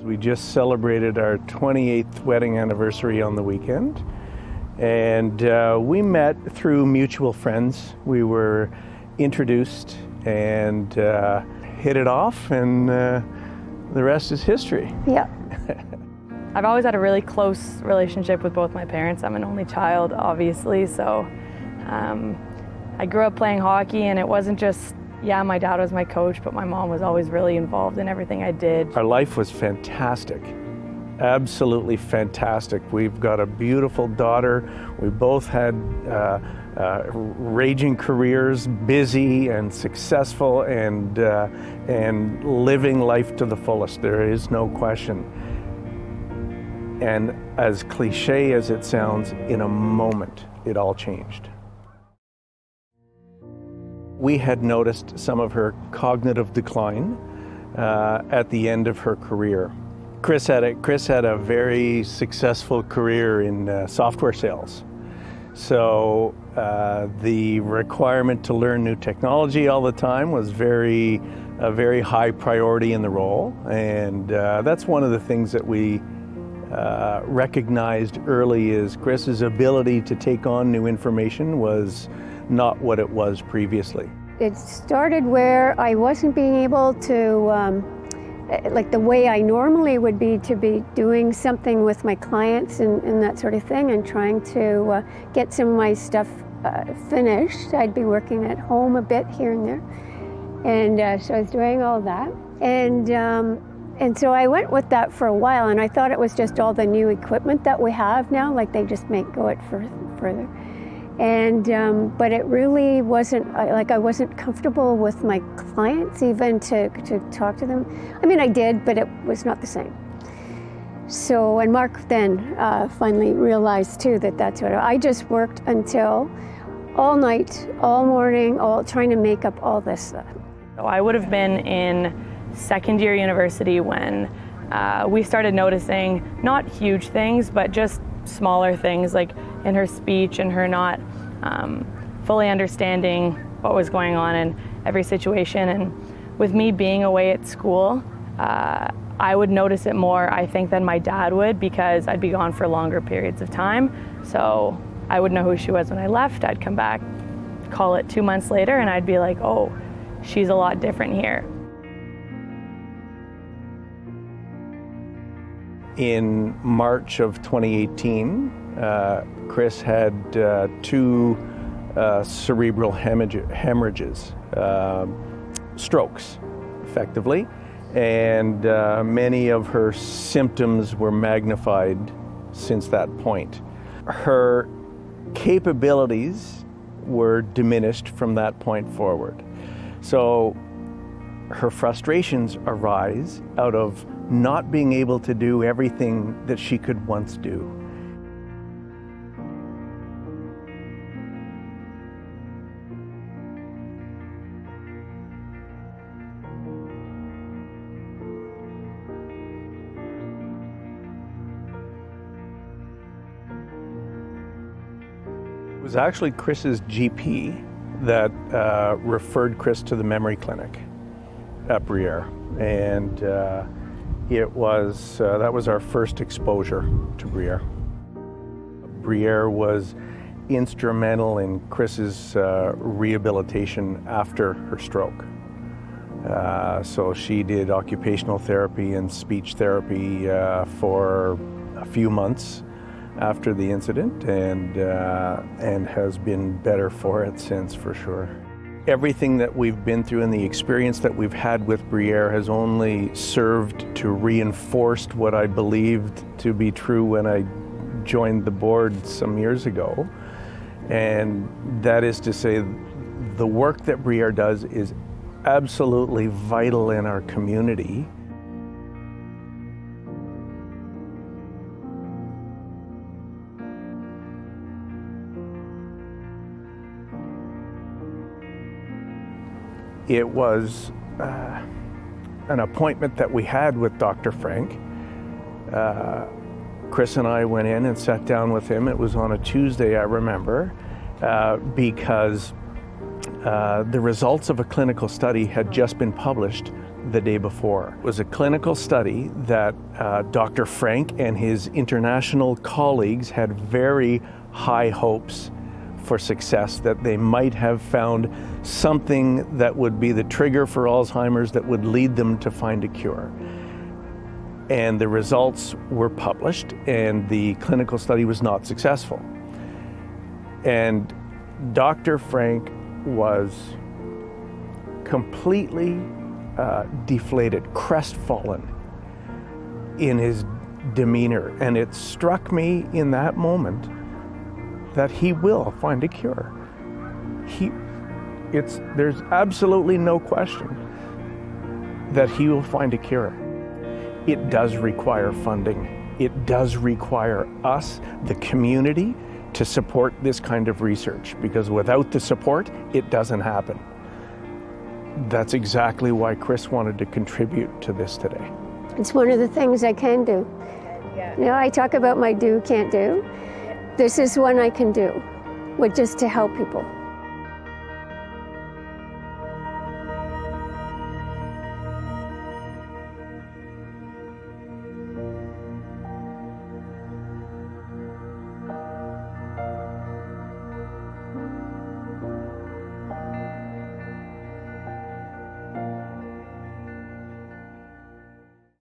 We just celebrated our 28th wedding anniversary on the weekend, and we met through mutual friends. We were introduced and hit it off, and the rest is history. Yeah. I've always had a really close relationship with both my parents. I'm an only child, obviously, so I grew up playing hockey, and it wasn't just, yeah, my dad was my coach, but my mom was always really involved in everything I did. Our life was fantastic, absolutely fantastic. We've got a beautiful daughter. We both had raging careers, busy and successful, and living life to the fullest. There is no question. And as cliche as it sounds, in a moment, it all changed. We had noticed some of her cognitive decline at the end of her career. Chris had a very successful career in software sales. So the requirement to learn new technology all the time was a very high priority in the role. And that's one of the things that we recognized early, is Chris's ability to take on new information was not what it was previously. It started where I wasn't being able to, like the way I normally would be, to be doing something with my clients and that sort of thing, and trying to get some of my stuff finished. I'd be working at home a bit here and there. And so I was doing all that. And so I went with that for a while, and I thought it was just all the new equipment that we have now, like they just go it further. And but it really wasn't, I wasn't comfortable with my clients even to talk to them. I mean, I did, but it was not the same. So, and Mark then finally realized too that that's what I just worked until all night, all morning, trying to make up all this stuff. So I would have been in second year university when we started noticing not huge things, but just smaller things, like in her speech and her not fully understanding what was going on in every situation. And with me being away at school, I would notice it more, I think, than my dad would, because I'd be gone for longer periods of time. So I would know who she was when I left. I'd come back, call it 2 months later, and I'd be like, oh, she's a lot different here. In March of 2018, Chris had two cerebral hemorrhages, strokes, effectively, and many of her symptoms were magnified since that point. Her capabilities were diminished from that point forward. So her frustrations arise out of not being able to do everything that she could once do. It was actually Chris's GP that referred Chris to the memory clinic at Briere, and that was our first exposure to Briere. Briere was instrumental in Chris's rehabilitation after her stroke. So she did occupational therapy and speech therapy for a few months after the incident, and has been better for it since, for sure. Everything that we've been through and the experience that we've had with Briere has only served to reinforce what I believed to be true when I joined the board some years ago. And that is to say, the work that Briere does is absolutely vital in our community. It was an appointment that we had with Dr. Frank. Chris and I went in and sat down with him. It was on a Tuesday, I remember, because the results of a clinical study had just been published the day before. It was a clinical study that Dr. Frank and his international colleagues had very high hopes for success, that they might have found something that would be the trigger for Alzheimer's that would lead them to find a cure. And the results were published, and the clinical study was not successful. And Dr. Frank was completely deflated, crestfallen in his demeanor. And it struck me in that moment that he will find a cure. There's absolutely no question that he will find a cure. It does require funding. It does require us, the community, to support this kind of research, because without the support, it doesn't happen. That's exactly why Chris wanted to contribute to this today. It's one of the things I can do. You know, I talk about my do, can't do. This is one I can do, just to help people.